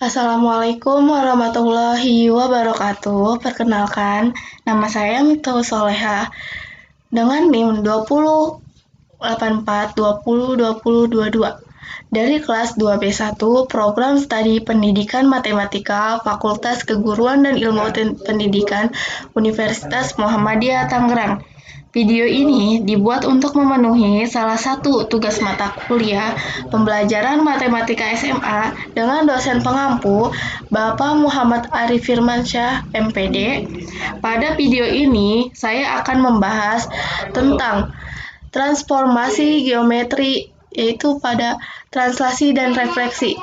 Assalamualaikum warahmatullahi wabarakatuh. Perkenalkan, nama saya Miftahul Soleha dengan NIM 2084202022 dari kelas 2B1 Program Studi Pendidikan Matematika Fakultas Keguruan dan Ilmu Pendidikan Universitas Muhammadiyah Tangerang. Video ini dibuat untuk memenuhi salah satu tugas mata kuliah pembelajaran matematika SMA dengan dosen pengampu Bapak Muhammad Arif Firmansyah, MPD. Pada video ini, saya akan membahas tentang transformasi geometri, yaitu pada translasi dan refleksi.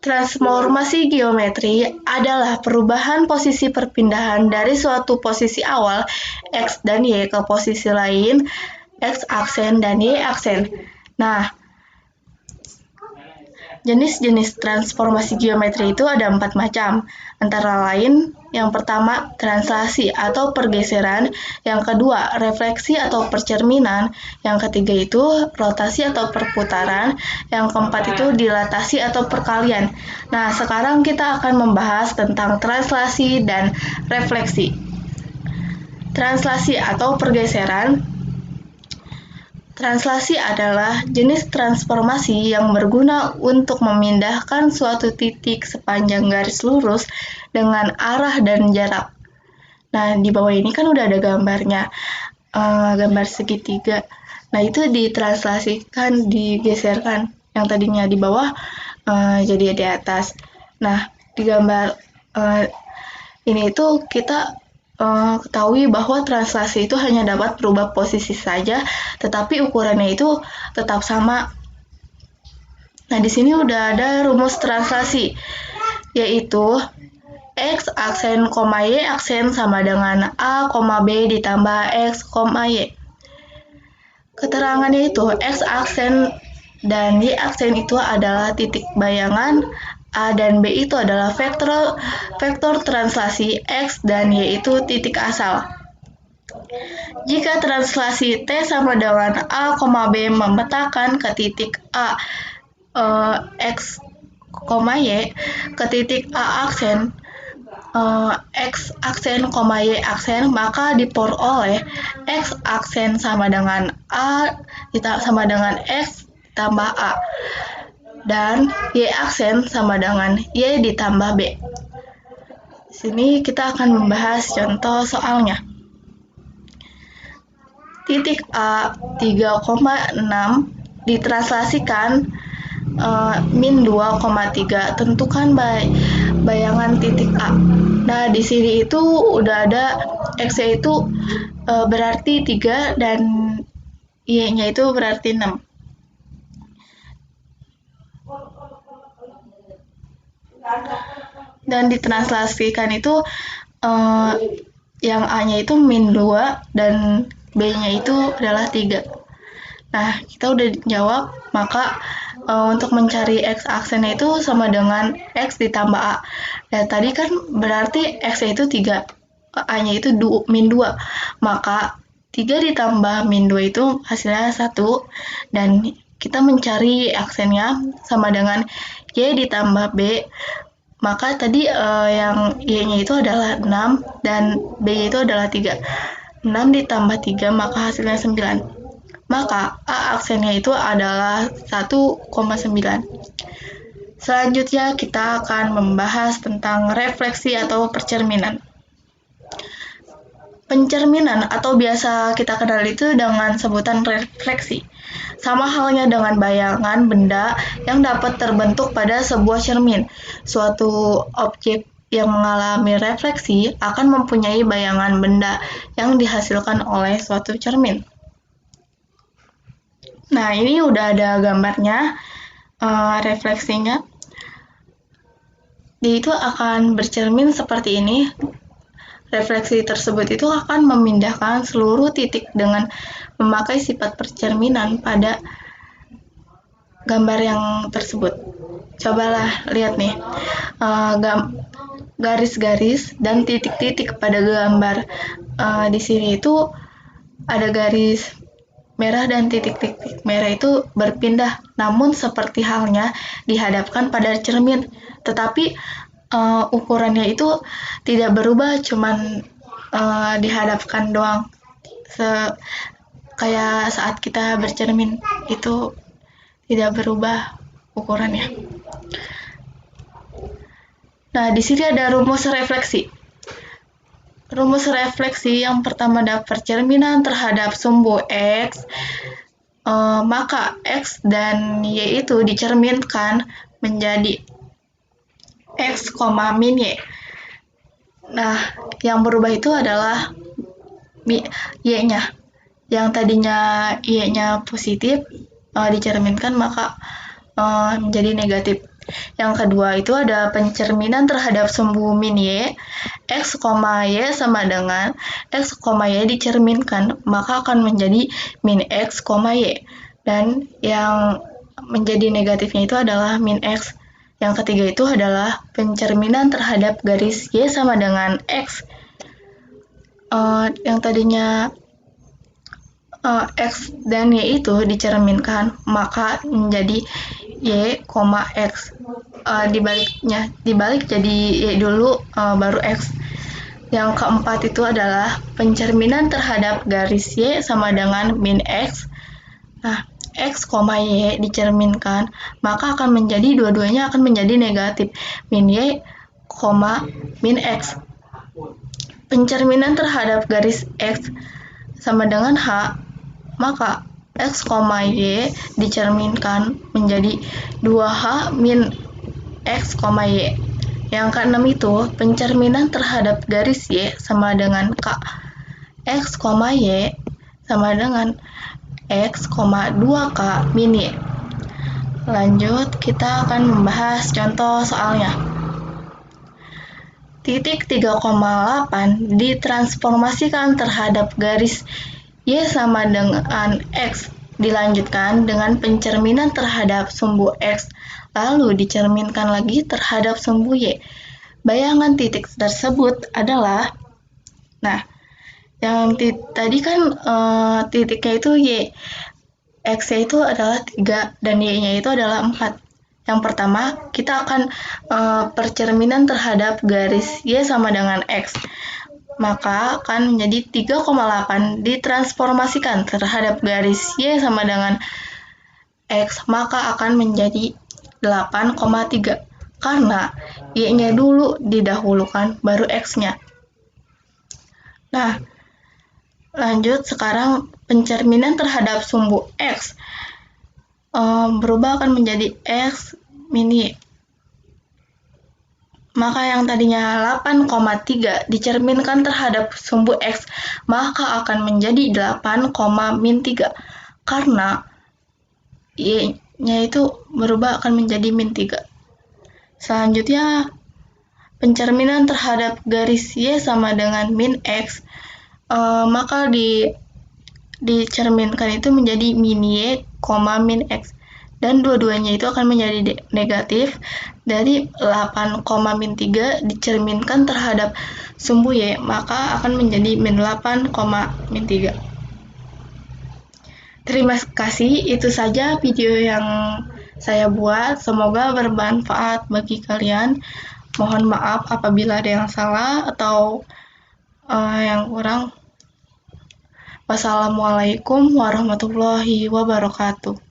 Transformasi geometri adalah perubahan posisi perpindahan dari suatu posisi awal X dan Y ke posisi lain, X aksen dan Y aksen. Nah, jenis-jenis transformasi geometri itu ada 4 macam, antara lain yang pertama translasi atau pergeseran, yang kedua refleksi atau percerminan, yang ketiga itu rotasi atau perputaran, yang keempat itu dilatasi atau perkalian. Nah, sekarang kita akan membahas tentang translasi dan refleksi. Translasi atau pergeseran. Translasi adalah jenis transformasi yang berguna untuk memindahkan suatu titik sepanjang garis lurus dengan arah dan jarak. Nah, di bawah ini kan udah ada gambarnya, gambar segitiga. Nah, itu ditranslasikan, digeserkan. Yang tadinya di bawah jadi di atas. Nah, di gambar ini itu kita ketahui bahwa translasi itu hanya dapat berubah posisi saja, tetapi ukurannya itu tetap sama. Nah, di sini udah ada rumus translasi, yaitu X aksen, Y aksen sama dengan A, B ditambah X, Y. Keterangannya itu X aksen dan Y aksen itu adalah titik bayangan, A dan B itu adalah vektor translasi, X dan Y itu titik asal. Jika translasi T sama dengan A, B memetakan ke titik A, X, Y, ke titik A aksen, X aksen, Y aksen, maka diperoleh X aksen sama dengan A sama dengan X tambah A, dan Y aksen sama dengan Y ditambah B. Di sini kita akan membahas contoh soalnya. Titik A 3,6 ditranslasikan min 2,3. Tentukan bayangan titik A. Nah, di sini itu udah ada X-nya itu berarti 3 dan Y-nya itu berarti 6. Dan ditranslasikan itu yang A-nya itu min 2 dan B-nya itu adalah 3. Nah, kita udah jawab, maka untuk mencari X aksennya itu sama dengan X ditambah A. Nah, tadi kan berarti X-nya itu 3, A-nya itu min 2. Maka 3 ditambah min 2 itu hasilnya 1, dan kita mencari aksennya sama dengan Y ditambah B. Maka tadi yang Y-nya itu adalah 6 dan B-nya itu adalah 3. 6 ditambah 3 maka hasilnya 9. Maka A aksennya itu adalah 1,9. Selanjutnya kita akan membahas tentang refleksi atau percerminan. Pencerminan atau biasa kita kenal itu dengan sebutan refleksi. Sama halnya dengan bayangan benda yang dapat terbentuk pada sebuah cermin. Suatu objek yang mengalami refleksi akan mempunyai bayangan benda yang dihasilkan oleh suatu cermin. Nah, ini udah ada gambarnya, refleksinya. Dia itu akan bercermin seperti ini. Refleksi tersebut itu akan memindahkan seluruh titik dengan memakai sifat percerminan pada gambar yang tersebut. Cobalah lihat nih, garis-garis dan titik-titik pada gambar. Di sini itu ada garis merah dan titik-titik merah itu berpindah namun seperti halnya dihadapkan pada cermin, tetapi ukurannya itu tidak berubah, cuman dihadapkan doang. Kayak saat kita bercermin itu tidak berubah ukurannya. Nah, di sini ada rumus refleksi. Rumus refleksi yang pertama ada percerminan terhadap sumbu X, maka X dan Y itu dicerminkan menjadi X, min Y. Nah, yang berubah itu adalah Y-nya. Yang tadinya Y-nya positif, dicerminkan maka menjadi negatif. Yang kedua itu ada pencerminan terhadap sumbu min Y. X, Y sama dengan X, Y dicerminkan, maka akan menjadi min X, Y. Dan yang menjadi negatifnya itu adalah min X. Yang ketiga itu adalah pencerminan terhadap garis Y sama dengan X. Yang tadinya X dan Y itu dicerminkan, maka menjadi Y, X. Dibalik jadi Y dulu, baru X. Yang keempat itu adalah pencerminan terhadap garis Y sama dengan min X. Nah, X, Y dicerminkan, maka akan menjadi dua-duanya akan menjadi negatif, min Y, min X. Pencerminan terhadap garis X sama dengan H, maka X, Y dicerminkan menjadi 2H min X, Y. Yang keenam itu pencerminan terhadap garis Y sama dengan K. X, Y sama dengan X, 2K min Y. Lanjut, kita akan membahas contoh soalnya. Titik 3,8 ditransformasikan terhadap garis Y sama dengan X. Dilanjutkan dengan pencerminan terhadap sumbu X, lalu dicerminkan lagi terhadap sumbu Y. Bayangan titik tersebut adalah, nah, yang tadi kan titiknya itu Y. X-nya itu adalah 3 dan Y-nya itu adalah 4. Yang pertama, kita akan percerminan terhadap garis Y sama dengan X. Maka akan menjadi 3,8 ditransformasikan terhadap garis Y sama dengan X, maka akan menjadi 8,3. Karena Y-nya dulu didahulukan, baru X-nya. Nah, lanjut sekarang pencerminan terhadap sumbu X. Berubah akan menjadi X min Y. Maka yang tadinya 8,3 dicerminkan terhadap sumbu X, maka akan menjadi 8, min 3. Karena Y-nya itu berubah akan menjadi min 3. Selanjutnya, pencerminan terhadap garis Y sama dengan min X, maka dicerminkan itu menjadi min Y, min X. Dan dua-duanya itu akan menjadi negatif. Dari 8, min 3 dicerminkan terhadap sumbu Y, maka akan menjadi min 8, min 3. Terima kasih, itu saja video yang saya buat. Semoga bermanfaat bagi kalian. Mohon maaf apabila ada yang salah atau yang kurang. Wassalamualaikum warahmatullahi wabarakatuh.